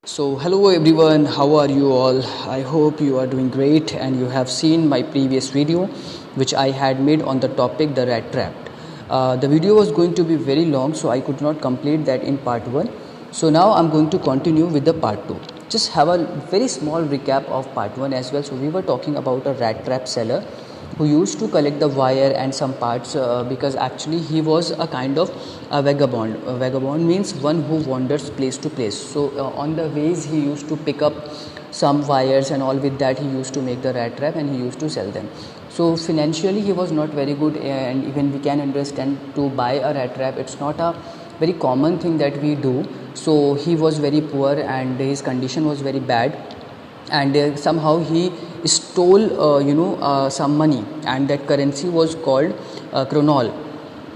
So, hello everyone, how are you all? I hope you are doing great and you have seen my previous video which I had made on the topic the rat trap. The video was going to be very long, so I could not complete that in part 1. So, now I'm going to continue with the part 2. Just have a very small recap of part 1 as well. So, we were talking about a rat trap seller who used to collect the wire and some parts because actually he was a kind of a vagabond. A vagabond means one who wanders place to place. So on the ways he used to pick up some wires and all, with that he used to make the rat trap and he used to sell them. So financially he was not very good, and even we can understand to buy a rat trap, it's not a very common thing that we do. So he was very poor and his condition was very bad, and somehow he stole some money, and that currency was called chronol.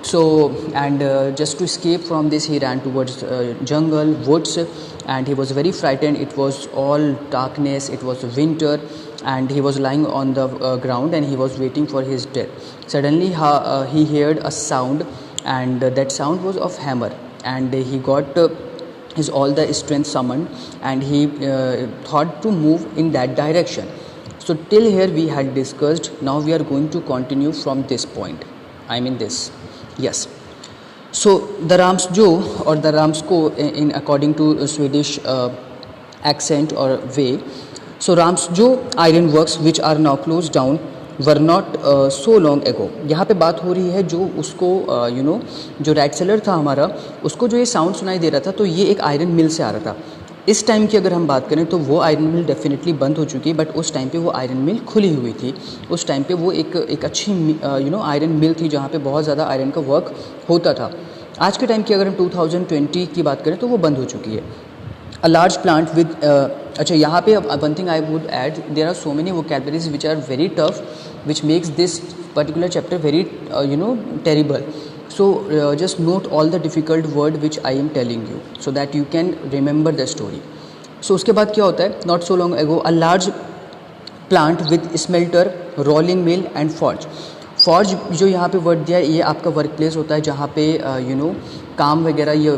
So and just to escape from this he ran towards jungle woods, and he was very frightened. It was all darkness, it was winter, and he was lying on the ground and he was waiting for his death. Suddenly he heard a sound, and that sound was of hammer, and he got his all the strength summoned, and he thought to move in that direction. So till here we had discussed. Now we are going to continue from this point. I mean this. Yes. So the Ramsjo or the Ramsko in according to Swedish accent or way. So Ramsjo iron works which are now closed down were not so long ago. यहाँ पे बात हो रही है जो उसको जो right seller था हमारा, उसको जो ये साउंड सुनाई दे रहा था, तो ये एक आयरन मिल से आ रहा था. इस टाइम की अगर हम बात करें तो वो आयरन मिल डेफिनेटली बंद हो चुकी है, बट उस टाइम पे वो आयरन मिल खुली हुई थी. उस टाइम पे वो एक अच्छी आयरन मिल थी जहाँ पे बहुत ज़्यादा आयरन का वर्क होता था. आज के टाइम की अगर हम 2020 की बात करें तो वो बंद हो चुकी है. A large plant with अच्छा यहाँ पे one thing I would add, there are so many vocabularies which are very tough, which makes this particular chapter very terrible. So just note all the difficult word which I am telling you so that you can remember the story. So उसके बाद क्या होता है, not so long ago a large plant with smelter, rolling mill and forge. Forge जो यहाँ पे word दिया है, ये आपका वर्क प्लेस होता है जहाँ पे काम वगैरह, ये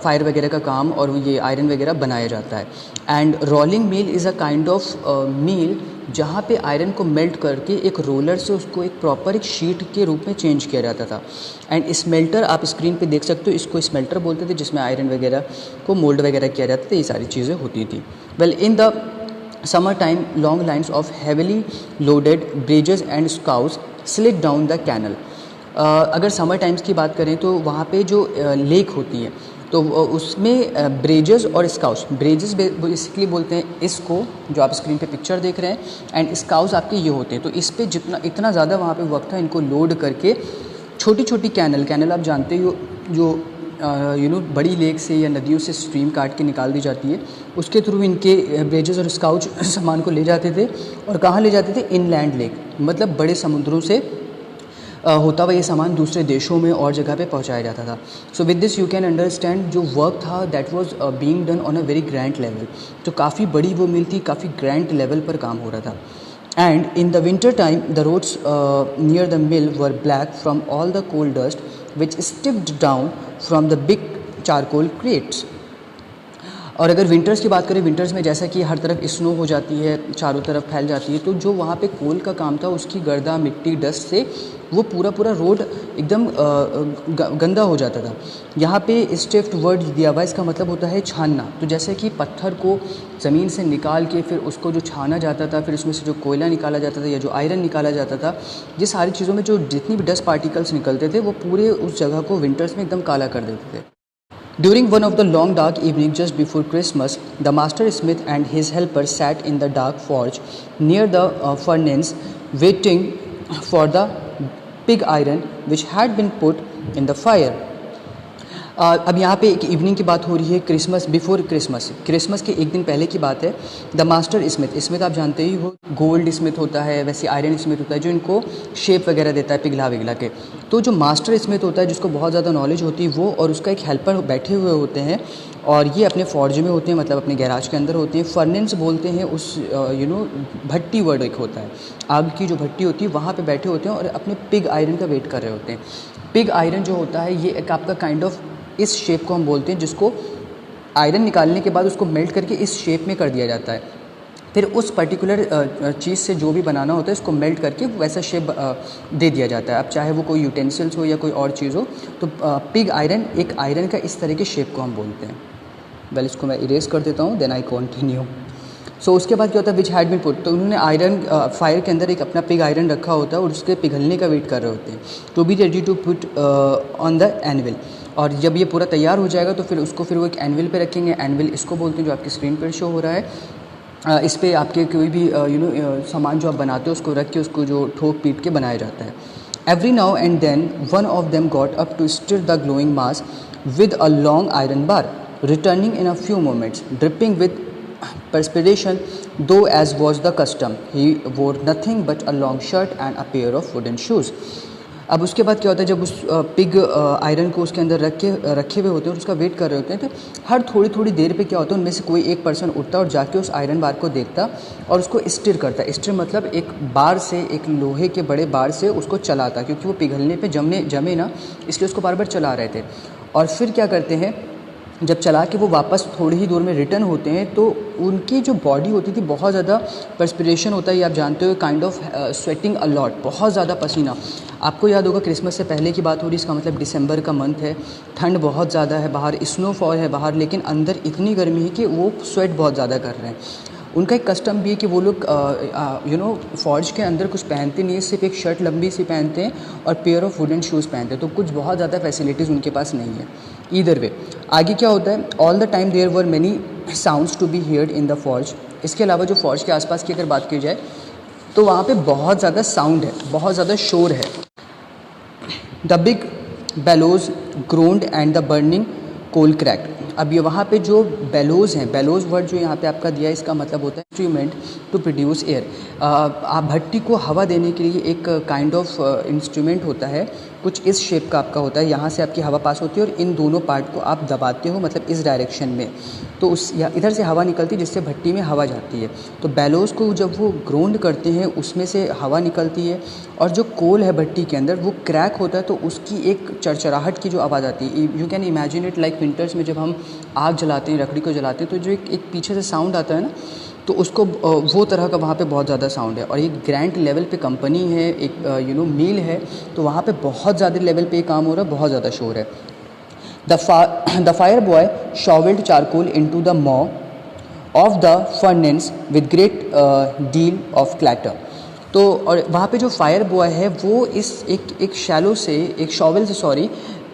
फायर वगैरह का काम और ये आयरन वगैरह बनाया जाता है. And rolling mill is a kind of mill जहाँ पे आयरन को मेल्ट करके एक रोलर से उसको एक प्रॉपर एक शीट के रूप में चेंज किया जाता था. एंड स्मेल्टर आप स्क्रीन पे देख सकते हो, इसको स्मेल्टर बोलते थे, जिसमें आयरन वगैरह को मोल्ड वगैरह किया जाता था. ये सारी चीज़ें होती थी. Well in the summer time long lines of heavily loaded barges and scows slid down the canal. अगर समर टाइम्स की बात करें तो वहाँ पे जो लेक होती है तो उसमें ब्रेजेस और स्काउस, ब्रेजेस बेसिकली बोलते हैं इसको जो आप स्क्रीन पे पिक्चर देख रहे हैं, एंड स्काउस आपके ये होते हैं. तो इस पे जितना इतना ज़्यादा वहाँ पे वक्त था, इनको लोड करके छोटी छोटी कैनल आप जानते हो जो बड़ी लेक से या नदियों से स्ट्रीम काट के निकाल दी जाती है, उसके थ्रू इनके ब्रेजेस और स्काउच सामान को ले जाते थे. और कहाँ ले जाते थे? इनलैंड लेक, मतलब बड़े समुद्रों से होता हुआ ये सामान दूसरे देशों में और जगह पे पहुंचाया जाता था. So with this you can understand जो वर्क था that was being done on a very grand level. तो काफ़ी बड़ी वो मिल थी, काफ़ी ग्रैंड लेवल पर काम हो रहा था. And in the winter time, the roads near the mill were black from all the coal dust which stiffed down from the big charcoal crates. और अगर विंटर्स की बात करें, विंटर्स में जैसा कि हर तरफ स्नो हो जाती है, चारों तरफ फैल जाती है, तो जो वहाँ पे कोल का काम था उसकी गर्दा मिट्टी डस्ट से वो पूरा रोड एकदम गंदा हो जाता था. यहाँ पे स्टिफ्ड वर्ड दिया हुआ, इसका मतलब होता है छानना. तो जैसे कि पत्थर को ज़मीन से निकाल के फिर उसको जो छाना जाता था, फिर उसमें से जो कोयला निकाला जाता था या जो आयरन निकाला जाता था, ये सारी चीज़ों में जो जितनी भी डस्ट पार्टिकल्स निकलते थे वो पूरे उस जगह को विंटर्स में एकदम काला कर देते थे. During one of the long dark evenings just before Christmas, the master smith and his helper sat in the dark forge near the furnace, waiting for the pig iron which had been put in the fire. अब यहाँ पे एक evening की बात हो रही है, Christmas before Christmas के एक दिन पहले की बात है. द मास्टर स्मिथ आप जानते ही हो, गोल्ड स्मिथ होता है, वैसे आयरन स्मिथ होता है जो इनको शेप वगैरह देता है पिघला विघला के. तो जो मास्टर स्मिथ होता है जिसको बहुत ज़्यादा नॉलेज होती है, वो और उसका एक हेल्पर बैठे हुए होते हैं, और ये अपने फॉर्ज में होते हैं, मतलब अपने गैराज के अंदर होते हैं. फर्नेंस बोलते हैं उस भट्टी वर्ड एक होता है, आग की जो भट्टी होती है वहाँ पे बैठे होते हैं और अपने पिग आयरन का वेट कर रहे होते हैं. पिग आयरन जो होता है ये एक आपका काइंड ऑफ इस शेप को हम बोलते हैं जिसको आयरन निकालने के बाद उसको मेल्ट करके इस शेप में कर दिया जाता है। फिर उस पर्टिकुलर चीज़ से जो भी बनाना होता है इसको मेल्ट करके वैसा शेप दे दिया जाता है। अब चाहे वो कोई यूटेंसिल्स हो या कोई और चीज़ हो, तो पिग आयरन एक आयरन का इस तरह के शेप को हम बोलते हैं। वेल, इसको मैं इरेज कर देता हूँ, देन आई कंटिन्यू। सो उसके बाद क्या होता है, विच हैड बीन पुट, तो उन्होंने आयरन फायर के अंदर एक अपना पिग आयरन रखा होता है और उसके पिघलने का वेट कर रहे होते हैं, to be ready to put on the anvil. और जब ये पूरा तैयार हो जाएगा तो फिर उसको फिर वो एक एनविल पे रखेंगे। एनविल इसको बोलते हैं जो आपकी स्क्रीन पर शो हो रहा है। इस पर आपके कोई भी सामान जो आप बनाते हो उसको रख के उसको जो ठोक पीट के बनाया जाता है। Every now and then one of them got up to stir the glowing mass with a long iron bar, returning in a few moments, dripping with perspiration, though as was the custom. He wore nothing but a long shirt and a pair of wooden shoes. अब उसके बाद क्या होता है, जब उस pig iron को उसके अंदर रखे हुए होते हैं और उसका वेट कर रहे होते हैं, तो हर थोड़ी थोड़ी देर पे क्या होता है, उनमें से कोई एक पर्सन उठता और जाके उस आयरन बार को देखता और उसको स्टिर करता। स्टिर मतलब एक बार से, एक लोहे के बड़े बार से उसको चलाता, क्योंकि वो पिघलने पे जमे ना, इसलिए उसको बार बार चला रहे थे। और फिर क्या करते हैं, जब चला के वो वापस थोड़ी ही दूर में रिटर्न होते हैं तो उनकी जो बॉडी होती थी बहुत ज़्यादा पर्सपिरेशन होता है, ये आप जानते हो, kind of sweating a lot, बहुत ज़्यादा पसीना। आपको याद होगा क्रिसमस से पहले की बात हो रही, इसका मतलब दिसंबर का मंथ है, ठंड बहुत ज़्यादा है बाहर, स्नोफॉल है बाहर, लेकिन अंदर इतनी गर्मी है कि वो स्वेट बहुत ज़्यादा कर रहे हैं। उनका एक कस्टम भी है कि वो लोग फॉर्ज के अंदर कुछ पहनते नहीं है, सिर्फ एक शर्ट लंबी सी पहनते हैं और पेयर ऑफ वुडन शूज़ पहनते हैं, तो कुछ बहुत ज़्यादा फैसिलिटीज़ उनके पास नहीं है। ईदर वे, आगे क्या होता है, all the time there were many sounds to be heard in the forge. इसके अलावा जो फॉर्ज के आसपास की अगर बात की जाए तो वहाँ पे बहुत ज़्यादा साउंड है, बहुत ज़्यादा शोर है। The big bellows groaned and the burning coal cracked. अब ये वहाँ पे जो बेलोज हैं, बेलोज वर्ड जो यहाँ पे आपका दिया है, इसका मतलब होता है इंस्ट्रूमेंट टू प्रोड्यूस एयर। आप भट्टी को हवा देने के लिए एक काइंड ऑफ इंस्ट्रूमेंट होता है, कुछ इस शेप का आपका होता है, यहाँ से आपकी हवा पास होती है और इन दोनों पार्ट को आप दबाते हो, मतलब इस डायरेक्शन में, तो उस इधर से हवा निकलती है जिससे भट्टी में हवा जाती है। तो बेलोज को जब वो ग्रोंड करते हैं उसमें से हवा निकलती है और जो कोल है भट्टी के अंदर वो क्रैक होता है, तो उसकी एक चरचराहट की जो आवाज़ आती है, you can imagine it like winters में जब हम आग जलाते हैं, लकड़ी को जलाते हैं, तो जो एक पीछे से साउंड आता है ना, तो उसको वो तरह का वहाँ पे बहुत ज़्यादा साउंड है। और ये ग्रैंड लेवल पे कंपनी है, एक मिल है, तो वहाँ पे बहुत ज़्यादा लेवल पे काम हो रहा है, बहुत ज़्यादा शोर है। The fire boy shovelled charcoal into the maw of the furnace with great deal of clatter. तो और वहाँ पे जो फायर बॉय है वो इस एक शैलो से, एक शॉवेल से, सॉरी,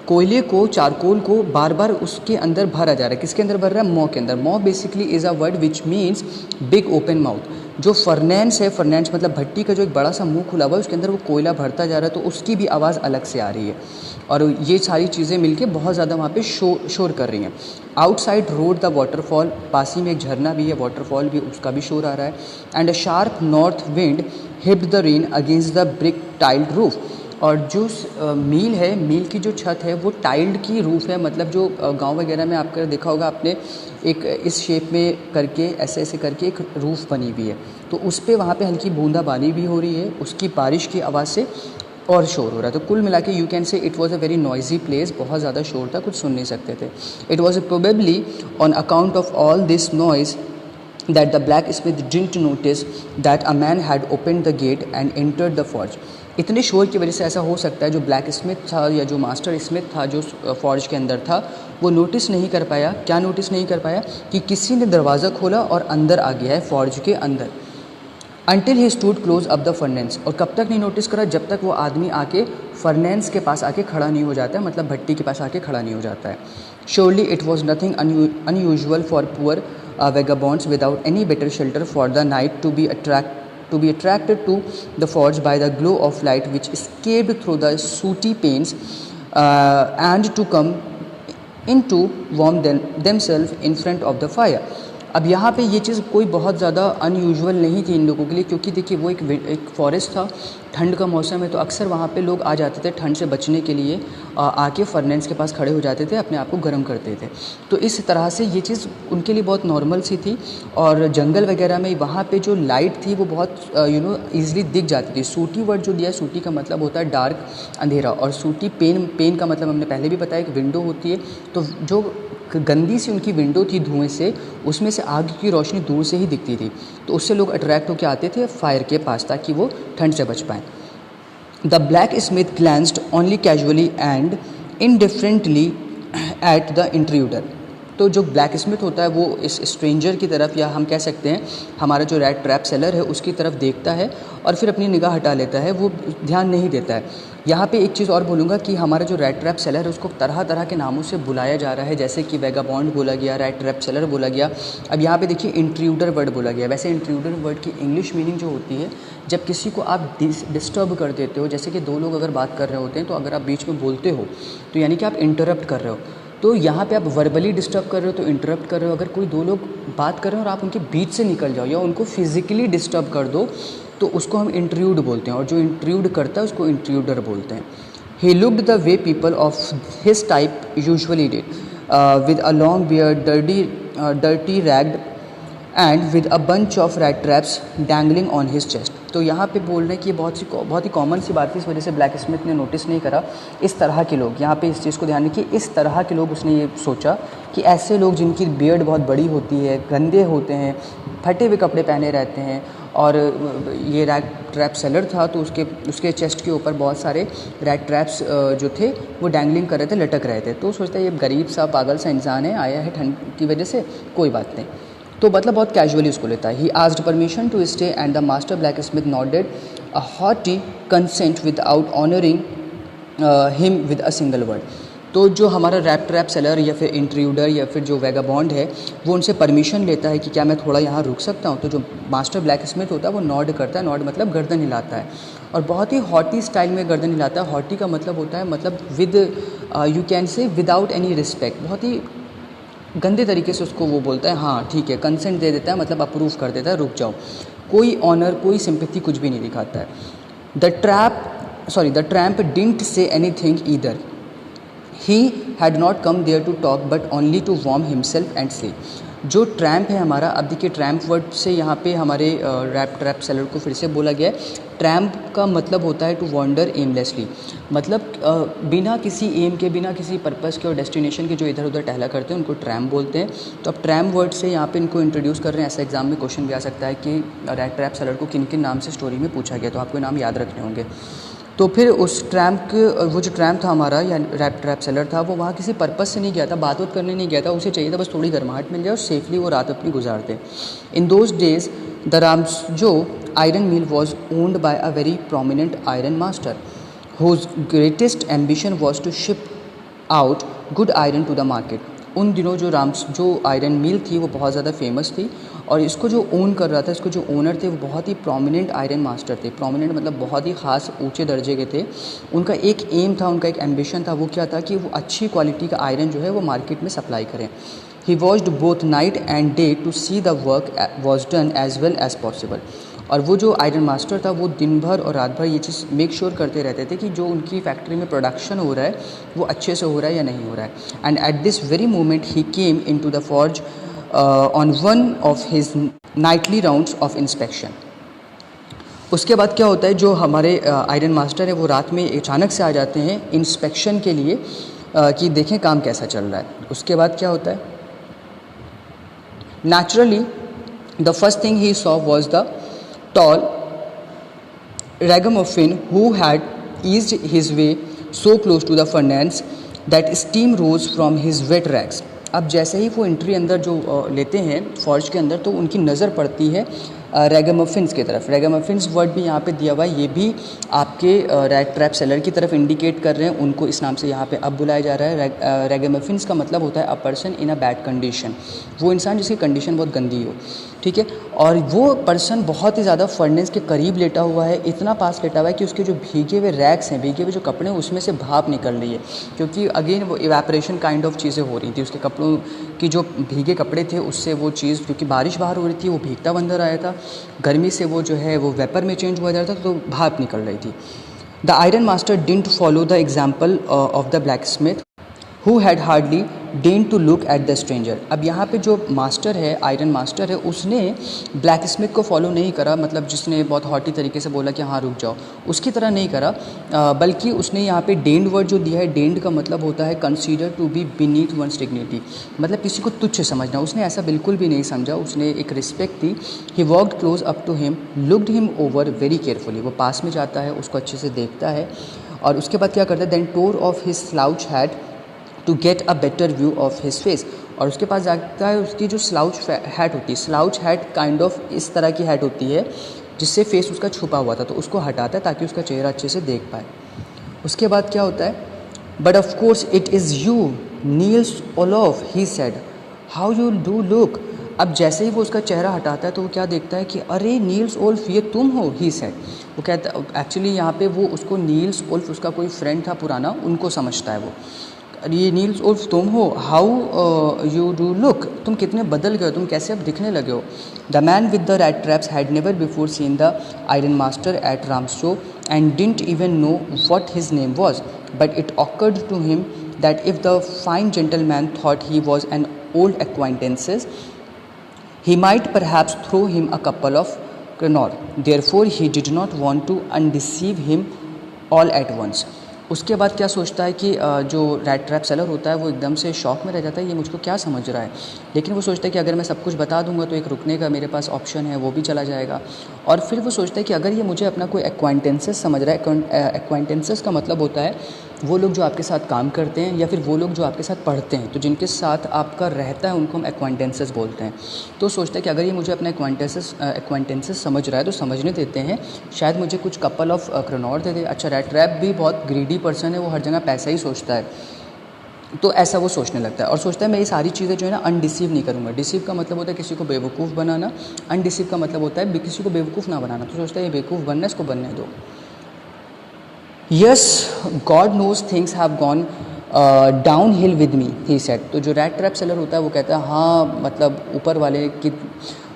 कोयले को, चारकोल को बार बार उसके अंदर भरा जा रहा है। किसके अंदर भर रहा है? मॉ के अंदर। मॉ basically is a word which means big open mouth. जो फर्नेंस है, फर्नेंस मतलब भट्टी का जो एक बड़ा सा मुंह खुला हुआ है, उसके अंदर वो कोयला भरता जा रहा है, तो उसकी भी आवाज़ अलग से आ रही है। और ये सारी चीज़ें मिलके बहुत ज़्यादा वहाँ पे शोर कर रही हैं। आउटसाइड रोड द वाटरफॉल, पास ही में एक झरना भी है, वाटरफॉल भी, उसका भी शोर आ रहा है। And a sharp north wind heaped the rain against the brick tiled roof. और जो मील है, मील की जो छत है वो टाइल्ड की रूफ़ है, मतलब जो गांव वगैरह में आपका देखा होगा आपने, एक इस शेप में करके ऐसे ऐसे करके एक रूफ़ बनी हुई है, तो उस पर वहाँ पे हल्की बूंदाबांदी भी हो रही है, उसकी बारिश की आवाज़ से और शोर हो रहा है। तो कुल मिला के you can say it was a very noisy place, बहुत ज़्यादा शोर था, कुछ सुन नहीं सकते थे। It was probably on account of all this noise that the blacksmith didn't notice that a man had opened the gate and entered the forge. इतने शोर की वजह से ऐसा हो सकता है जो ब्लैक स्मिथ था या जो मास्टर स्मिथ था जो फॉर्ज के अंदर था, वो नोटिस नहीं कर पाया। क्या नोटिस नहीं कर पाया? कि किसी ने दरवाज़ा खोला और अंदर आ गया है फॉर्ज के अंदर। Until he stood close up the furnace, और कब तक नहीं नोटिस करा? जब तक वो आदमी आके फर्नेंस के पास आके खड़ा नहीं हो जाता है, मतलब भट्टी के पास आके खड़ा नहीं हो जाता है। Surely it was nothing unusual for poor vagabonds without any better shelter for the night to be attracted to the forge by the glow of light which escaped through the sooty panes and to come in to warm themselves in front of the fire. अब यहाँ पे ये चीज़ कोई बहुत ज़्यादा unusual नहीं थी इन लोगों के लिए, क्योंकि देखिए वो एक फॉरेस्ट था, ठंड का मौसम है, तो अक्सर वहाँ पे लोग आ जाते थे ठंड से बचने के लिए, आके फर्नेंस के पास खड़े हो जाते थे, अपने आप को गर्म करते थे। तो इस तरह से ये चीज़ उनके लिए बहुत नॉर्मल सी थी। और जंगल वगैरह में वहाँ पे जो लाइट थी वो बहुत ईजिली दिख जाती थी। सूटी वर्ड जो दिया, सूटी का मतलब होता है डार्क, अंधेरा, और सूटी पेन का मतलब हमने पहले भी बताया कि विंडो होती है। तो जो गंदी सी उनकी विंडो थी धुएं से, उसमें से आग की रोशनी दूर से ही दिखती थी, तो उससे लोग अट्रैक्ट होकर आते थे फायर के पास ताकि वो ठंड से बच पाएँ। The blacksmith glanced only casually and indifferently at the intruder. तो जो ब्लैक स्मिथ होता है वो इस स्ट्रेंजर की तरफ, या हम कह सकते हैं हमारा जो रैट ट्रैप सेलर है उसकी तरफ देखता है और फिर अपनी निगाह हटा लेता है, वो ध्यान नहीं देता है। यहाँ पे एक चीज़ और बोलूँगा कि हमारा जो रैट ट्रैप सेलर है उसको तरह तरह के नामों से बुलाया जा रहा है, जैसे कि वेगाबॉन्ड बोला गया, रैट ट्रैप सेलर बोला गया। अब यहाँ पे देखिए इंट्रूडर वर्ड बोला गया। वैसे इंट्रूडर वर्ड की इंग्लिश मीनिंग जो होती है, जब किसी को आप डिस्टर्ब कर देते हो, जैसे कि दो लोग अगर बात कर रहे होते हैं तो अगर आप बीच में बोलते हो तो यानी कि आप इंटरप्ट कर रहे हो। तो यहाँ पे आप वर्बली डिस्टर्ब कर रहे हो तो इंटरप्ट कर रहे हो। अगर कोई दो लोग बात कर रहे हो और आप उनके बीच से निकल जाओ या उनको फिजिकली डिस्टर्ब कर दो तो उसको हम इंट्रूड बोलते हैं, और जो इंट्रूड करता है उसको इंट्रूडर बोलते हैं। He looked the way people of his type usually did, with a long beard, dirty ragged and with a bunch of rat traps dangling on his chest. तो यहाँ पे बोल रहे हैं कि ये बहुत ही कॉमन सी बात थी, इस वजह से ब्लैक स्मिथ ने नोटिस नहीं करा। इस तरह के लोग, यहाँ पे इस चीज़ को ध्यान रखिए, इस तरह के लोग, उसने ये सोचा कि ऐसे लोग जिनकी बियर्ड बहुत बड़ी होती है, गंदे होते हैं, फटे हुए कपड़े पहने रहते हैं, और ये रैट ट्रैप सेलर था तो उसके चेस्ट के ऊपर बहुत सारे रैट ट्रैप्स जो थे वो डैंगलिंग कर रहे थे, लटक रहे थे। तो सोचता है ये गरीब सा पागल सा इंसान है, आया है ठंड की वजह से, कोई बात नहीं। तो मतलब बहुत कैजुअली उसको लेता है। He asked permission to stay and the master blacksmith nodded a haughty consent without honouring him with a single word. तो जो हमारा रैट ट्रैप सेलर या फिर इंट्रूडर या फिर जो वेगाबॉन्ड है वो उनसे परमिशन लेता है कि क्या मैं थोड़ा यहाँ रुक सकता हूँ। तो जो मास्टर ब्लैक स्मिथ होता है वो नॉड करता है, नॉड मतलब गर्दन हिलाता है, और बहुत ही हॉटी स्टाइल में गर्दन हिलाता है। हॉटी का मतलब होता है मतलब with you can say without any respect, बहुत ही गंदे तरीके से उसको वो बोलता है हाँ ठीक है, कंसेंट दे देता है, मतलब अप्रूव कर देता है, रुक जाओ। कोई ऑनर, कोई सिंपैथी कुछ भी नहीं दिखाता है। The tramp didn't say anything either. He had not come there to talk but only to warm himself and sleep. जो ट्रैम्प है हमारा, अब देखिए ट्रैम्प वर्ड से यहाँ पे हमारे रैट ट्रैप सेलर को फिर से बोला गया है। ट्रैम्प का मतलब होता है टू वॉन्डर एमलेसली, मतलब बिना किसी एम के, बिना किसी पर्पस के और डेस्टिनेशन के जो इधर उधर टहला करते हैं उनको ट्रैम्प बोलते हैं। तो अब ट्रैम्प वर्ड से यहाँ पे इनको इंट्रोड्यूस कर रहे हैं। ऐसा एग्जाम में क्वेश्चन भी आ सकता है कि रैट ट्रैप सेलर को किन किन नाम से स्टोरी में पूछा गया, तो आपको नाम याद रखने होंगे। तो फिर उस ट्रैम्प के, वो जो ट्रैम्प था हमारा या रैट ट्रैप सेलर था, वो वहाँ किसी पर्पस से नहीं गया था, बात करने नहीं गया था, उसे चाहिए था बस थोड़ी गर्माहट मिल जाए और सेफली वो रात अपनी गुजारते। In those days the Ramsjo iron mill was owned by a very prominent iron master whose greatest ambition was to ship out good iron to the market. उन दिनों जो आयरन मिल थी वो बहुत ज़्यादा फेमस थी, और इसको जो ओन कर रहा था, इसको जो ओनर थे वो बहुत ही प्रोमिनेंट आयरन मास्टर थे। प्रोमिनेंट मतलब बहुत ही ख़ास ऊंचे दर्जे के थे। उनका एक एम था, उनका एक एम्बिशन था, वो क्या था कि वो अच्छी क्वालिटी का आयरन जो है वो मार्केट में सप्लाई करें। He watched both night and day to see the work was done as well as possible. और वो जो आयरन मास्टर था वो दिन भर और रात भर ये चीज़ मेक श्योर करते रहते थे कि जो उनकी फैक्ट्री में प्रोडक्शन हो रहा है वो अच्छे से हो रहा है या नहीं हो रहा है। And at this very moment he came into the forge on one of his nightly rounds of inspection. उसके बाद क्या होता है, जो हमारे आयरन मास्टर है वो रात में अचानक से आ जाते हैं इंस्पेक्शन के लिए कि देखें काम कैसा चल रहा है। उसके बाद क्या होता है, naturally the first thing he saw was the tall ragamuffin who had eased his way so close to the furnace that steam rose from his wet rags। अब जैसे ही वो एंट्री अंदर जो लेते हैं फॉर्ज के अंदर, तो उनकी नज़र पड़ती है रैगामफिन्स की तरफ। रैगामफिन्स वर्ड भी यहाँ पे दिया हुआ है, ये भी आपके रैट ट्रैप सेलर की तरफ इंडिकेट कर रहे हैं। उनको इस नाम से यहाँ पे अब बुलाया जा रहा है। रैगामफिन्स का मतलब होता है a person in a bad condition, वो इंसान जिसकी कंडीशन बहुत गंदी हो, ठीक है। और वो पर्सन बहुत ही ज़्यादा फर्नेस के करीब लेटा हुआ है, इतना पास लेटा हुआ है कि उसके जो भीगे हुए रैक्स हैं, भीगे हुए जो कपड़े हैं, उसमें से भाप निकल रही है, क्योंकि अगेन वो इवेपोरेशन काइंड ऑफ चीज़ें हो रही थी। उसके कपड़ों की जो भीगे कपड़े थे उससे वो चीज़, क्योंकि बारिश बाहर हो रही थी, वो भीगता हुआ अंदर आया था, गर्मी से वो जो है वो वेपर में चेंज हुआ जा रहा था, तो भाप निकल रही थी। The iron master didn't follow the example of the blacksmith who had hardly deigned to look at the stranger. अब यहाँ पे जो मास्टर है, आयरन मास्टर है, उसने ब्लैक स्मिथ को फॉलो नहीं करा, मतलब जिसने बहुत हॉटी तरीके से बोला कि हाँ रुक जाओ, उसकी तरह नहीं करा, बल्कि उसने यहाँ पे डेन्ड वर्ड जो दिया है, डेन्ड का मतलब होता है consider to be beneath one's dignity, मतलब किसी को तुच्छ समझना। उसने ऐसा बिल्कुल भी नहीं समझा, उसने एक रिस्पेक्ट दी। He walked close up to him, looked him over very carefully, वो पास में जाता है, उसको अच्छे से देखता है, और उसके बाद क्या करता है, then tore off his slouch hat to get a better view of his face, और उसके पास जाता है, उसकी जो स्लाउच हैट होती है, स्लाउच हैट काइंड ऑफ इस तरह की हैट होती है जिससे फेस उसका छुपा हुआ था, तो उसको हटाता है ताकि उसका चेहरा अच्छे से देख पाए। उसके बाद क्या होता है, but of course it is you Niels Olaf, he said, how you do look. अब जैसे ही वो उसका चेहरा हटाता है तो वो क्या देखता है कि अरे नील्स ओल्फ, ये तुम हो, ही सेड। वो कहता है एक्चुअली यहाँ पे वो उसको नील्स ओल्फ, उसका कोई फ्रेंड था पुराना, उनको समझता है वो, ये नील्स उल्फ तुम हो, हाउ यू डू लुक, तुम कितने बदल गए हो, तुम कैसे अब दिखने लगे हो। The man with the red traps had never before seen the iron master at Ramso and didn't even know what his name was, but it occurred to him that if the fine gentleman thought he was an old acquaintances he might perhaps throw him a couple of kronor, therefore he did not want to undeceive him all at once। उसके बाद क्या सोचता है कि जो rat trap seller होता है वो एकदम से शॉक में रह जाता है, ये मुझको क्या समझ रहा है, लेकिन वो सोचता है कि अगर मैं सब कुछ बता दूंगा तो एक रुकने का मेरे पास ऑप्शन है, वो भी चला जाएगा। और फिर वो सोचता है कि अगर ये मुझे अपना कोई एक्वाइंटेंसेस समझ रहा है, एक्वाइंटेंसेस का मतलब होता है वो लोग जो आपके साथ काम करते हैं या फिर वो लोग जो आपके साथ पढ़ते हैं, तो जिनके साथ आपका रहता है उनको हम एक्वाइंटेंसेस बोलते हैं। तो सोचता है कि अगर ये मुझे अपना एक्वाइंटेंसेस समझ रहा है तो समझने देते हैं, शायद मुझे कुछ कपल ऑफ क्रोनॉर दे दे। अच्छा, रैट ट्रैप भी बहुत ग्रीडी पर्सन है, वो हर जगह पैसा ही सोचता है, तो ऐसा वो सोचने लगता है और सोचता है मैं ये सारी चीज़ें जो है ना अनडिसीव नहीं करूँगा। डिसीव का मतलब होता है किसी को बेवकूफ़ बनाना, अनडिसीव का मतलब होता है किसी को बेवकूफ़ ना बनाना। तो सोचता है ये बेवकूफ़ बनना है, इसको बनने दो। Yes God knows things have gone downhill with me, he said. तो जो रैट ट्रैप सेलर होता है वो कहता है हाँ, मतलब ऊपर वाले की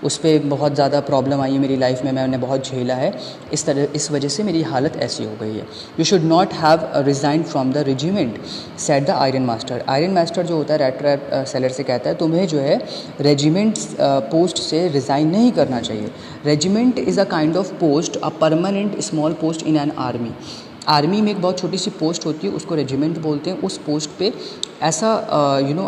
उस पर बहुत ज़्यादा प्रॉब्लम आई है मेरी लाइफ में, मैंने बहुत झेला है, इस वजह से मेरी हालत ऐसी हो गई है। You should not have resign from the regiment, said the iron master. Iron master जो होता है रैट ट्रैप सेलर से कहता है तुम्हें जो है रेजिमेंट पोस्ट से रिज़ाइन नहीं करना चाहिए। Regiment is a kind of post, a permanent small post in an army. Army में एक बहुत छोटी सी पोस्ट होती है, उसको रेजिमेंट बोलते हैं। उस पोस्ट पे ऐसा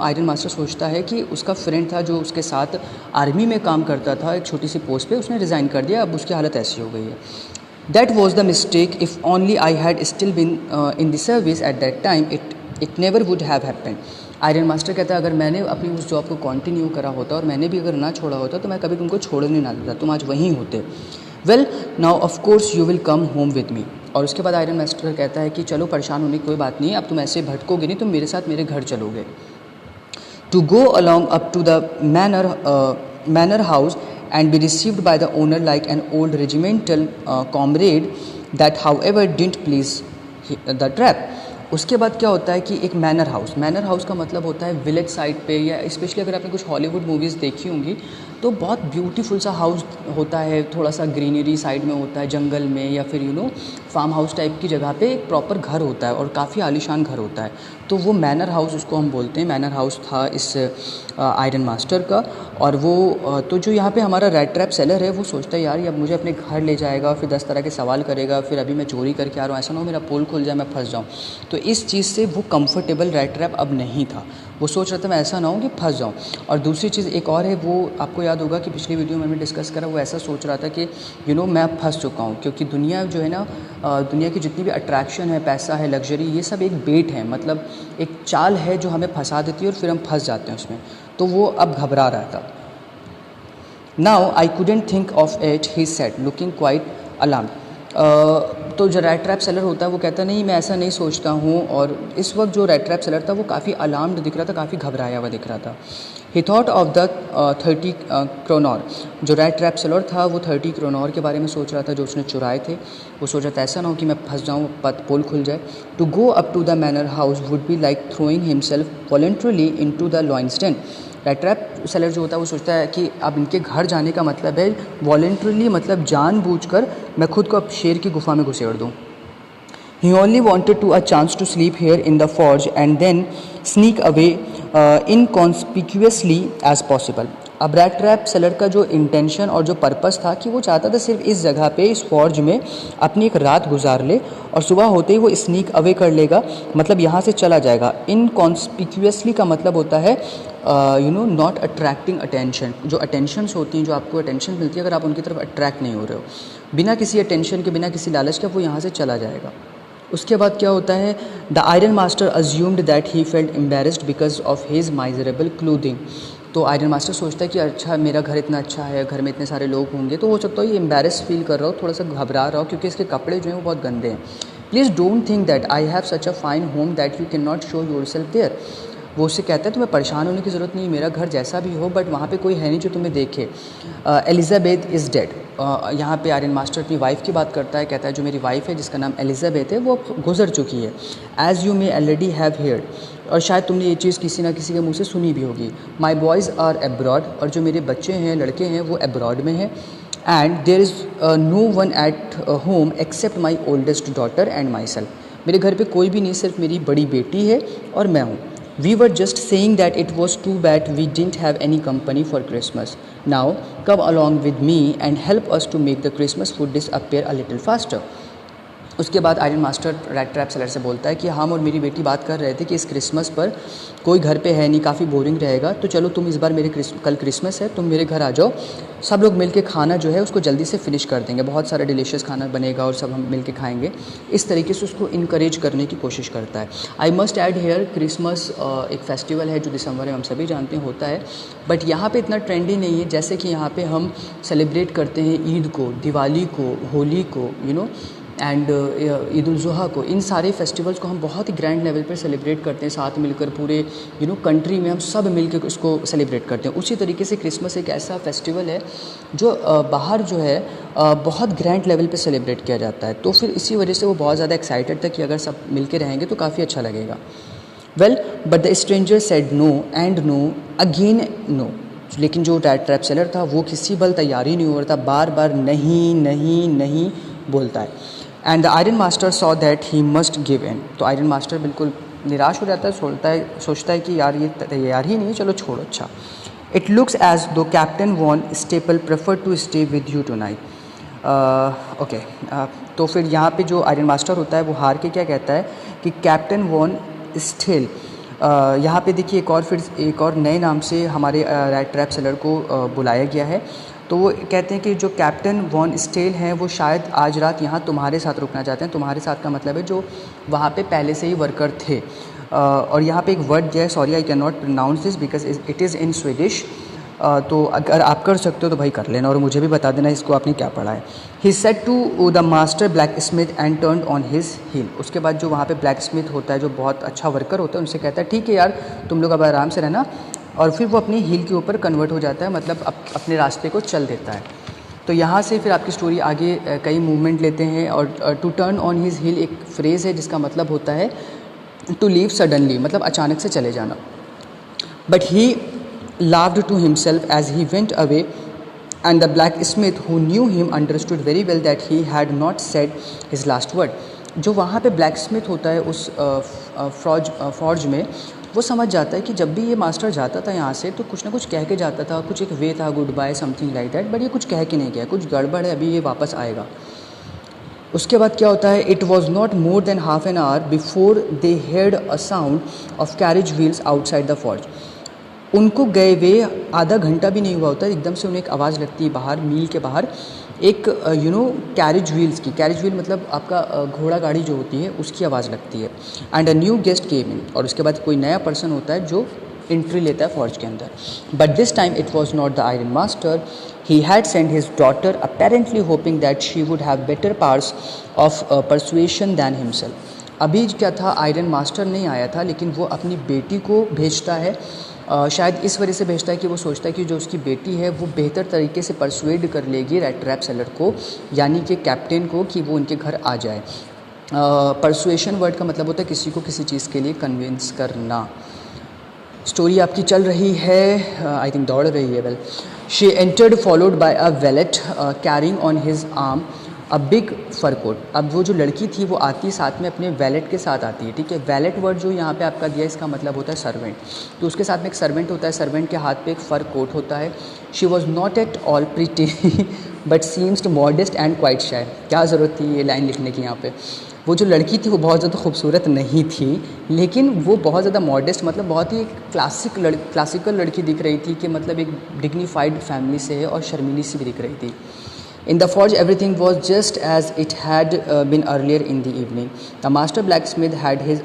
आयरन मास्टर सोचता है कि उसका फ्रेंड था जो उसके साथ आर्मी में काम करता था, एक छोटी सी पोस्ट पे उसने रिज़ाइन कर दिया, अब उसकी हालत ऐसी हो गई है। That was the mistake, if only I had still been in the service at that time it never would have happened. Iron master कहता है अगर मैंने अपनी उस जॉब को कंटिन्यू करा होता और मैंने भी अगर ना छोड़ा होता तो मैं कभी तुमको छोड़ने ना देता, तुम आज वहीं होते। Well now of course you will come home with me. और उसके बाद आयरन मास्टर कहता है कि चलो परेशान होने की कोई बात नहीं है, अब तुम ऐसे भटकोगे नहीं, तुम मेरे साथ मेरे घर चलोगे। To go along up to the manor house and be received by the owner like an old regimental comrade that however didn't please the tramp. उसके बाद क्या होता है कि एक मैनर हाउस का मतलब होता है विलेज साइड पे, या स्पेशली अगर आपने कुछ हॉलीवुड मूवीज़ देखी होंगी तो बहुत ब्यूटीफुल सा हाउस होता है, थोड़ा सा ग्रीनरी साइड में होता है, जंगल में, या फिर फार्म हाउस टाइप की जगह पे एक प्रॉपर घर होता है और काफ़ी आलीशान घर होता है, तो वो मैनर हाउस उसको हम बोलते हैं। मैनर हाउस था इस आयरन मास्टर का। और वो तो जो यहाँ पे हमारा रैट ट्रैप सेलर है वो सोचता है यार ये अब मुझे अपने घर ले जाएगा, फिर 10 तरह के सवाल करेगा, फिर अभी मैं चोरी करके आ रहा हूँ, ऐसा ना हो मेरा पोल खुल जाए, मैं फंस जाऊँ। तो इस चीज़ से वो कंफर्टेबल रैट ट्रैप अब नहीं था, वो सोच रहा था मैं ऐसा ना हो कि फंस जाऊँ। और दूसरी चीज़ एक और है, वो आपको याद होगा कि पिछली वीडियो में मैंने डिस्कस करा, वो ऐसा सोच रहा था कि मैं अब फंस चुका हूँ, क्योंकि दुनिया जो है ना, दुनिया की जितनी भी अट्रैक्शन है, पैसा है, लग्जरी, ये सब एक बेट है, मतलब एक चाल है जो हमें फंसा देती है और फिर हम फंस जाते हैं उसमें। तो वो अब घबरा रहा था। Now I couldn't think of it, he said looking quite alarmed. तो जो रैट ट्रैप सेलर होता है वो कहता नहीं मैं ऐसा नहीं सोचता हूँ, और इस वक्त जो रैट ट्रैप सेलर था वो काफ़ी अलार्म्ड दिख रहा था, काफ़ी घबराया हुआ दिख रहा था। ही थॉट ऑफ द 30 क्रोनॉर। जो रैट ट्रैप सेलर था वो 30 क्रोनॉर के बारे में सोच रहा था जो उसने चुराए थे। वो सोच रहा था ऐसा ना हो कि मैं फंस जाऊँ, पोल खुल जाए। To go up to the manor house would be like throwing himself voluntarily into the lions' den. Rat trap seller जो होता है वो सोचता है कि अब इनके घर जाने का मतलब है वॉलंटरली, मतलब जानबूझकर मैं खुद को अब शेर की गुफा में घुसेड़ दूँ। He only wanted to a chance to sleep here in the forge and then sneak away inconspicuously as possible. अब रैट ट्रैप सेलर का जो इंटेंशन और जो पर्पस था कि वो चाहता था सिर्फ इस जगह पे इस फॉर्ज में अपनी एक रात गुजार ले और सुबह होते ही वो स्नीक अवे कर लेगा, मतलब यहाँ से चला जाएगा। इनकॉन्स्पिक्यूअसली का मतलब होता है नॉट अट्रैक्टिंग अटेंशन। जो अटेंशंस होती हैं, जो आपको अटेंशन मिलती है, अगर आप उनकी तरफ अट्रैक्ट नहीं हो रहे हो, बिना किसी अटेंशन के, बिना किसी लालच के, वो यहाँ से चला जाएगा। उसके बाद क्या होता है, the iron master assumed that he felt embarrassed because of his miserable clothing. तो आयरन मास्टर सोचता है कि अच्छा मेरा घर इतना अच्छा है, घर में इतने सारे लोग होंगे, तो हो सकता है ये एम्बेरस फील कर रहा हो, थोड़ा सा घबरा रहा हो क्योंकि इसके कपड़े जो हैं वो बहुत गंदे हैं। Please don't think that I have such a fine home that you cannot show yourself there. वो उससे कहता है तुम्हें परेशान होने की ज़रूरत नहीं, मेरा घर जैसा भी हो बट वहाँ पे कोई है नहीं जो तुम्हें देखे। Elizabeth is dead. यहाँ पे आयरन मास्टर अपनी वाइफ की बात करता है, कहता है जो मेरी वाइफ है जिसका नाम एलिजाबेथ है वो गुजर चुकी है। As you may already have heard, और शायद तुमने ये चीज़ किसी ना किसी के मुँह से सुनी भी होगी। माई बॉयज़ आर एब्रॉड, और जो मेरे बच्चे हैं, लड़के हैं, वो एब्रॉड में हैं। And there is no one at home except my oldest daughter and myself. मेरे घर पे कोई भी नहीं, सिर्फ मेरी बड़ी बेटी है और मैं हूँ। We were just saying that it was too bad we didn't have any company for Christmas. Now come along with me and help us to make the Christmas food disappear a little faster. उसके बाद iron master rat trap seller से बोलता है कि हम और मेरी बेटी बात कर रहे थे कि इस क्रिसमस पर कोई घर पे है नहीं, काफ़ी बोरिंग रहेगा, तो चलो तुम इस बार कल क्रिसमस है, तुम मेरे घर आ जाओ, सब लोग मिलके खाना जो है उसको जल्दी से फिनिश कर देंगे, बहुत सारा डिलीशियस खाना बनेगा और सब हम मिलके खाएंगे। इस तरीके से उसको इनकरेज करने की कोशिश करता है। I must add here, Christmas एक फेस्टिवल है जो दिसंबर में हम सभी जानते हैं होता है, बट यहाँ पे इतना ट्रेंडी नहीं है जैसे कि यहाँ पे हम सेलिब्रेट करते हैं ईद को, दिवाली को, होली को, एंड ईद उल ज़ुहा को। इन सारे फेस्टिवल्स को हम बहुत ही ग्रैंड लेवल पर सेलिब्रेट करते हैं, साथ मिलकर पूरे कंट्री में हम सब मिलकर इसको सेलिब्रेट करते हैं। उसी तरीके से क्रिसमस एक ऐसा फेस्टिवल है जो बाहर जो है बहुत ग्रैंड लेवल पे सेलिब्रेट किया जाता है। तो फिर इसी वजह से वो बहुत ज़्यादा एक्साइटेड था कि अगर सब मिलके रहेंगे तो काफ़ी अच्छा लगेगा। Well but the stranger said no and no again no. लेकिन जो रैट ट्रैप सेलर था वो किसी बल तैयार ही नहीं हो रहा था, बार बार नहीं नहीं नहीं बोलता है। And the iron master saw that he must give in. तो आयरन मास्टर बिल्कुल निराश हो जाता है, सोचता है कि यार ये तैयार ही नहीं है, चलो छोड़ो। अच्छा, it looks as though Captain von Stahle prefer to stay with you tonight. Okay, तो फिर यहाँ पे जो आयरन मास्टर होता है वो हार के क्या कहता है कि कैप्टन वॉन स्टेल। यहाँ पे देखिए एक और नए नाम से हमारे रैट ट्रैप सेलर को बुलाया गया है। तो वो कहते हैं कि जो कैप्टन वॉन स्टेल हैं वो शायद आज रात यहाँ तुम्हारे साथ रुकना चाहते हैं। तुम्हारे साथ का मतलब है जो वहाँ पे पहले से ही वर्कर थे। और यहाँ पे एक वर्ड दिया है, sorry I can not pronounce this because it is in Swedish. तो अगर आप कर सकते हो तो भाई कर लेना और मुझे भी बता देना इसको आपने क्या पढ़ा है। He said to the master blacksmith and turn on his heel. उसके बाद जो वहाँ पे ब्लैक स्मिथ होता है, जो बहुत अच्छा वर्कर होता है, उनसे कहता है ठीक है यार तुम लोग अब आराम से रहना, और फिर वो अपनी हील के ऊपर कन्वर्ट हो जाता है, मतलब अपने रास्ते को चल देता है। तो यहाँ से फिर आपकी स्टोरी आगे कई मूवमेंट लेते हैं। और to turn on his heel एक फ्रेज़ है जिसका मतलब होता है टू लीव सडनली, मतलब अचानक से चले जाना। But he laughed to himself as he went away, and the blacksmith who knew him understood very well that he had not said his last word. जो वहाँ पे ब्लैकस्मिथ होता है उस फॉर्ज में, वो समझ जाता है कि जब भी ये मास्टर जाता था यहाँ से तो कुछ ना कुछ कह के जाता था, कुछ एक वे था, goodbye something like that, but ये कुछ कह के नहीं गया, कुछ गड़बड़ है, अभी ये वापस आएगा। उसके बाद क्या होता है, it was not more than half an hour before they heard a sound of carriage wheels outside the forge. उनको गए वे आधा घंटा भी नहीं हुआ होता, एकदम से उन्हें एक आवाज़ लगती है बाहर, मील के बाहर, एक कैरेज व्हील्स की। कैरेज व्हील मतलब आपका घोड़ा गाड़ी जो होती है उसकी आवाज़ लगती है। एंड अ न्यू गेस्ट केम इन, और उसके बाद कोई नया पर्सन होता है जो एंट्री लेता है फॉर्ज के अंदर। But this time it was not the iron master. He had send his daughter apparently hoping that she would have better powers of persuasion than himself. अभी क्या था, आयरन मास्टर नहीं आया था, लेकिन वो अपनी बेटी को भेजता है। शायद इस वजह से भेजता है कि वो सोचता है कि जो उसकी बेटी है वो बेहतर तरीके से परसुएड कर लेगी रैट ट्रैप सेलर को, यानी कि कैप्टन को, कि वो उनके घर आ जाए। परसुएशन वर्ड का मतलब होता है किसी को किसी चीज़ के लिए कन्विंस करना। स्टोरी आपकी चल रही है, आई थिंक दौड़ रही है। Well she entered followed by a valet carrying on his arm a big fur coat. अब वो जो लड़की थी वो आती साथ में अपने वैलेट के साथ आती है, ठीक है। वैलेट वर्ड जो यहाँ पे आपका दिया इसका मतलब होता है सर्वेंट, तो उसके साथ में एक सर्वेंट होता है, सर्वेंट के हाथ पे एक फ़र कोट होता है। She was not at all pretty but seems modest and quite shy. क्या ज़रूरत थी ये लाइन लिखने की यहाँ पे। वो जो लड़की थी वो बहुत ज़्यादा खूबसूरत नहीं थी, लेकिन वो बहुत ज़्यादा मॉडेस्ट, मतलब बहुत ही क्लासिकल लड़की दिख रही थी कि मतलब एक डिग्निफाइड फैमिली से है और शर्मीली सी भी दिख रही थी। In the forge, everything was just as it had been earlier in the evening. The master blacksmith had his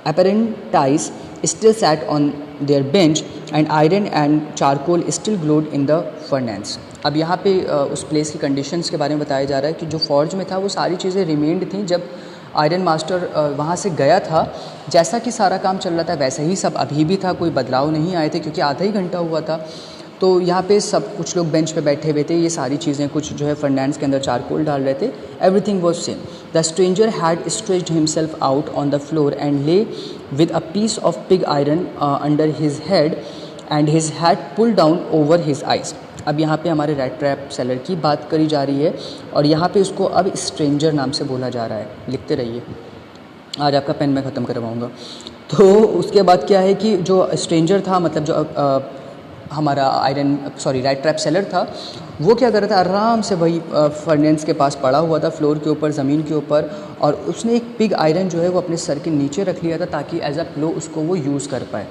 apprentice still sat on their bench, and iron and charcoal still glowed in the furnace. अब यहाँ पे उस place की conditions के बारे में बताया जा रहा है कि जो फॉर्ज में था वो सारी चीज़ें रिमेंड थी जब आयरन मास्टर वहाँ से गया था। जैसा कि सारा काम चल रहा था वैसे ही सब अभी भी था, कोई बदलाव नहीं आए थे क्योंकि आधा ही घंटा हुआ था। तो यहाँ पे सब कुछ लोग बेंच पे बैठे हुए थे, ये सारी चीज़ें कुछ जो है फर्नेंस के अंदर चारकोल डाल रहे थे। Everything was same. The stranger had stretched himself out on the floor and lay with a piece of pig iron under his head and his hat pull down over his eyes. अब यहाँ पे हमारे rat trap seller की बात करी जा रही है और यहाँ पे उसको अब स्ट्रेंजर नाम से बोला जा रहा है। लिखते रहिए, आज आपका पेन मैं ख़त्म करवाऊँगा। तो उसके बाद क्या है कि जो स्ट्रेंजर था, मतलब जो हमारा रैट ट्रैप सेलर था, वो क्या कर रहा था, आराम से वही फर्नेंस के पास पड़ा हुआ था फ्लोर के ऊपर, ज़मीन के ऊपर, और उसने एक पिग आयरन जो है वो अपने सर के नीचे रख लिया था ताकि एज अ प्लो उसको वो यूज़ कर पाए।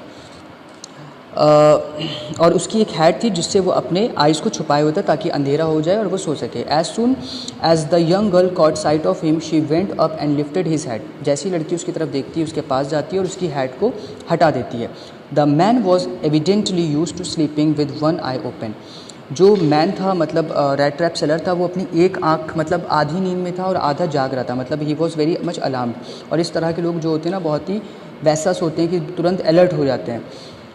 और उसकी एक हैट थी जिससे वो अपने आइज़ को छुपाए हुए था ताकि अंधेरा हो जाए और वो सो सके। As soon as the young girl caught sight of him she went up and lifted his hat. जैसी लड़की उसकी तरफ देखती है उसके पास जाती है और उसकी हैट को हटा देती है। The man was evidently used to sleeping with one eye open. जो मैन था, मतलब रैट ट्रैप सेलर था, वो अपनी एक आँख मतलब आधी नींद में था और आधा जाग रहा था, मतलब he was very much alarmed. और इस तरह के लोग जो होते हैं ना बहुत ही वैसा सोते हैं कि तुरंत अलर्ट हो जाते हैं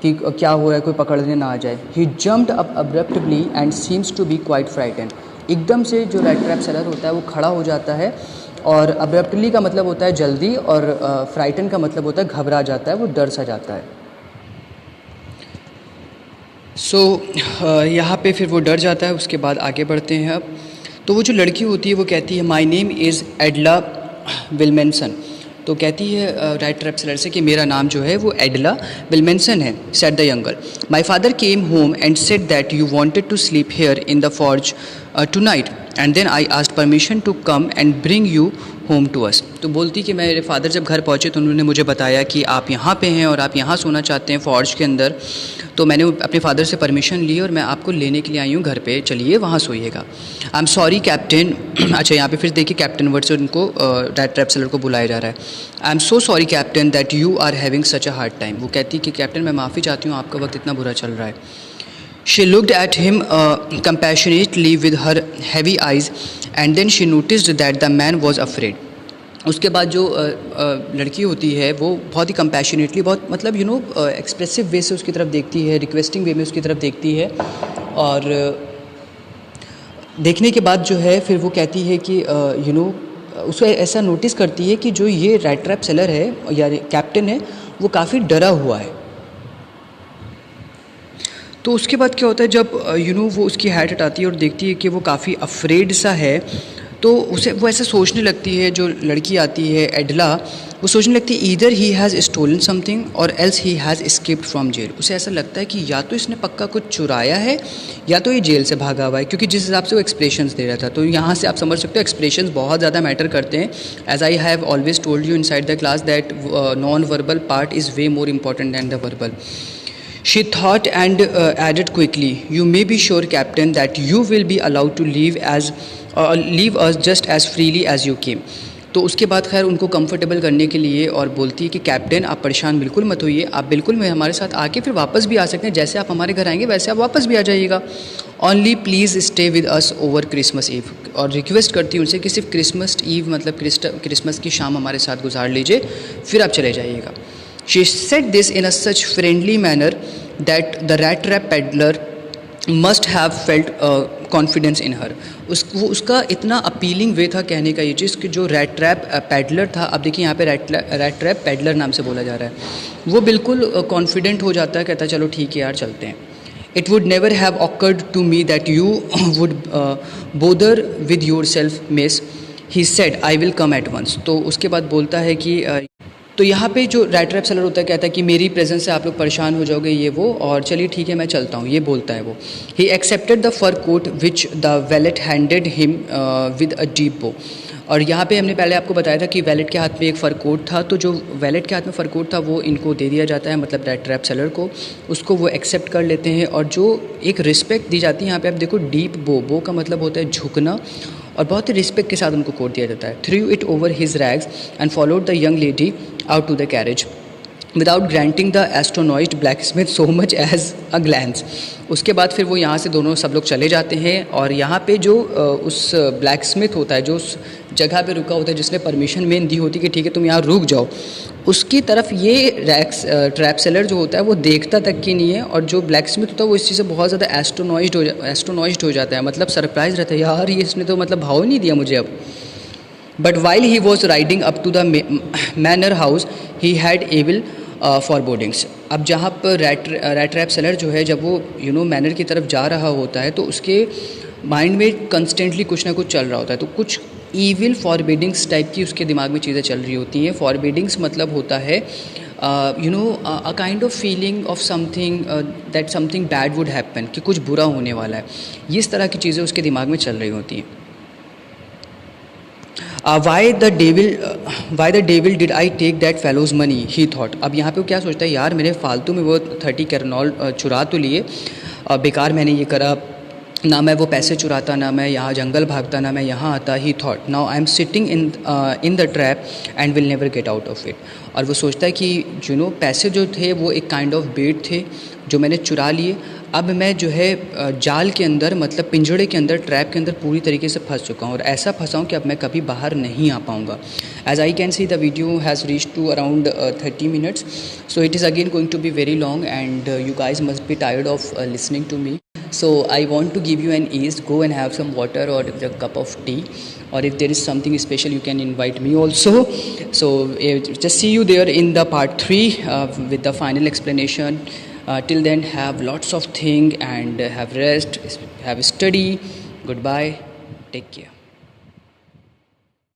कि क्या हो रहा है, कोई पकड़ने ना आ जाए। He jumped up abruptly and seems to be quite frightened. एकदम से जो रैट ट्रैप सेलर होता है वो खड़ा हो जाता है, और अब्रप्टली का मतलब होता है जल्दी, और फ्राइटन का मतलब होता है घबरा जाता है, वो डर सा जाता है। यहाँ पे फिर वो डर जाता है। उसके बाद आगे बढ़ते हैं अब। तो वो जो लड़की होती है वो कहती है माई नेम इज़ एडला विल्मेंसन। तो कहती है रैट ट्रैप सेलर से कि मेरा नाम जो है वो एडला विल्मेंसन है। Said the young girl, my father came home and said that you wanted to sleep here in the forge tonight and then I asked permission to come and bring you home to us. तो बोलती कि मेरे father जब घर पहुँचे तो उन्होंने मुझे बताया कि आप यहाँ पे हैं और आप यहाँ सोना चाहते हैं फॉर्ज के अंदर। तो मैंने अपने फादर से परमिशन ली और मैं आपको लेने के लिए आई हूँ घर पे, चलिए वहाँ सोइएगा। I am sorry captain. अच्छा, यहाँ पे फिर देखिए कैप्टन वर्ड से उनको रैट ट्रैप सेलर को बुलाया जा रहा है। I am so sorry captain that you are having such a hard time. वो कहती कि कैप्टन मैं माफ़ी चाहती हूँ, आपका वक्त इतना बुरा चल रहा है। She looked at him compassionately with her heavy eyes and then she noticed that the man was afraid. उसके बाद जो लड़की होती है वो बहुत ही कंपैशनेटली, बहुत मतलब एक्सप्रेसिव वे से उसकी तरफ देखती है, रिक्वेस्टिंग वे में उसकी तरफ देखती है, और देखने के बाद जो है फिर वो कहती है कि उसको ऐसा नोटिस करती है कि जो ये रैट ट्रैप सेलर है या कैप्टन है वो काफ़ी डरा हुआ है। तो उसके बाद क्या होता है, जब वो उसकी हैट हटाती है और देखती है कि वो काफ़ी अफ्रेड सा है, तो वो ऐसा सोचने लगती है, जो लड़की आती है एडला, वो सोचने लगती है either he has stolen something और else he has escaped from jail. उसे ऐसा लगता है कि या तो इसने पक्का कुछ चुराया है या तो ये जेल से भागा हुआ है, क्योंकि जिस हिसाब से वो एक्सप्रेशंस दे रहा था। तो यहाँ से आप समझ सकते हो एक्सप्रेशंस बहुत ज़्यादा मैटर करते हैं। As I have always told you inside the class that non verbal part is way more important than the verbal. She thought and added quickly, "You may be sure, Captain, that you will be allowed to leave us just as freely as you came." तो उसके बाद खैर उनको comfortable करने के लिए और बोलती है कि कैप्टन आप परेशान बिल्कुल मत होइए, आप बिल्कुल में हमारे साथ आके फिर वापस भी आ सकते हैं, जैसे आप हमारे घर आएंगे वैसे आप वापस भी आ जाइएगा। Only please stay with us over Christmas Eve. और रिक्वेस्ट करती हूँ उनसे कि सिर्फ क्रिसमस ईव मतलब क्रिसमस की शाम हमारे साथ गुजार लीजिए, फिर आप चले जाइएगा। She said this in a such friendly manner that the rat trap peddler must have felt confidence in her. उसका इतना अपीलिंग वे था कहने का ये चीज़ कि जो रैट ट्रैप पैडलर था, अब देखिए यहाँ पे रैट ट्रैप पैडलर नाम से बोला जा रहा है, वो बिल्कुल कॉन्फिडेंट हो जाता है, कहता है चलो ठीक है यार चलते हैं। it would never have occurred to me that you would bother with yourself, miss. He said, I will come at once. तो उसके बाद बोलता है कि तो यहाँ पे जो रैट ट्रैप सेलर होता है कहता है कि मेरी प्रेजेंस से आप लोग परेशान हो जाओगे ये वो, और चलिए ठीक है मैं चलता हूँ, ये बोलता है वो. He accepted the fur coat which the valet handed him with a deep bow. और यहाँ पे हमने पहले आपको बताया था कि वैलेट के हाथ में एक फ़र कोट था, तो जो वैलेट के हाथ में फ़र कोट था वो इनको दे दिया जाता है, मतलब रैट ट्रैप सेलर को. उसको वो एक्सेप्ट कर लेते हैं, और जो एक रिस्पेक्ट दी जाती है यहाँ पे आप देखो, डीप बो, बो का मतलब होता है झुकना, और बहुत ही रिस्पेक्ट के साथ उनको कोट दिया जाता है. Threw it over his rags and followed the young lady out to the carriage without granting the astonished blacksmith so much as a glance. उसके बाद फिर वो यहाँ से दोनों सब लोग चले जाते हैं, और यहाँ पे जो उस ब्लैक स्मिथ होता है जो उस जगह पे रुका होता है, जिसने परमिशन मेन दी होती है कि ठीक है तुम यहाँ रुक जाओ, उसकी तरफ ये ट्रैप सेलर जो होता है वो देखता तक कि नहीं है. और जो ब्लैक स्मिथ होता है वो इस चीज़ से बहुत ज़्यादा एस्ट्रोनॉइज्ड हो जाता है, मतलब सरप्राइज रहता है, यार ये इसने तो मतलब भाव नहीं दिया मुझे अब. But while he was riding up to the manor house he had evil forebodings. अब जहाँ पर रैट ट्रैप सेलर जो है जब वो मैनर की तरफ जा रहा होता है तो उसके माइंड में कंस्टेंटली कुछ ना कुछ चल रहा होता है, तो कुछ ईविल फॉरबिडिंग्स टाइप की उसके दिमाग में चीज़ें चल रही होती हैं. फॉरबिडिंग्स मतलब होता है अ kind of feeling of something that something bad would happen, कि कुछ बुरा होने वाला है. इस तरह की चीज़ें उसके दिमाग में चल रही होती हैं. Why the devil did I take that fellow's money he thought. अब यहाँ पे वो क्या सोचता है, यार मैंने फालतू में वो 30 कैरनॉल चुरा तो लिए, बेकार मैंने ये करा, ना मैं वो पैसे चुराता, ना मैं यहाँ जंगल भागता, ना मैं यहाँ आता. ही thought now I am sitting in the trap and will never get out of it. और वो सोचता है कि पैसे जो थे वो एक काइंड ऑफ बेट थे जो मैंने चुरा लिए, अब मैं जो है जाल के अंदर, मतलब पिंजड़े के अंदर, ट्रैप के अंदर पूरी तरीके से फंस चुका हूँ, और ऐसा फंसा हूँ कि अब मैं कभी बाहर नहीं आ पाऊँगा. As I can see the video has reach to around 30 minutes, so it is again going to be very long and you guys must be tired of listening to me. So I want to give you an ease, go and have some water or a cup of tea, or if there is something special you can invite me also. So just see you there in the part 3 with the final explanation. Till then, have lots of thing and have rest, have study. Goodbye, take care.